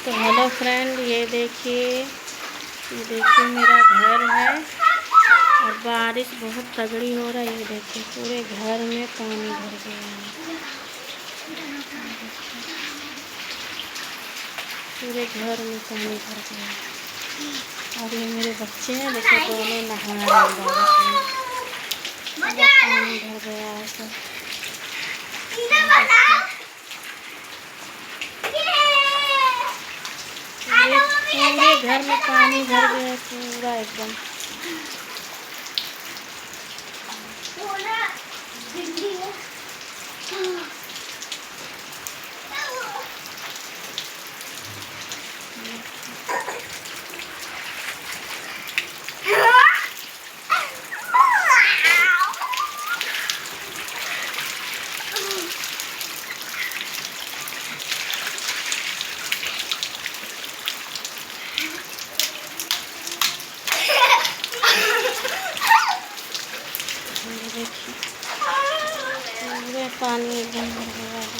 तो hello friend, ये देखिए मेरा घर है और बारिश बहुत तगड़ी हो रही है। ये देखिए पूरे घर में पानी भर गया है। पूरे घर में पानी भर गया है और ये मेरे बच्चे हैं, देखो दोनों नहा रहे हैं बारिश में। पानी भर गया है सब। पूरे घर में पानी भर गया पूरा एकदम। देखिए पूरे पानी एकदम भर गया है।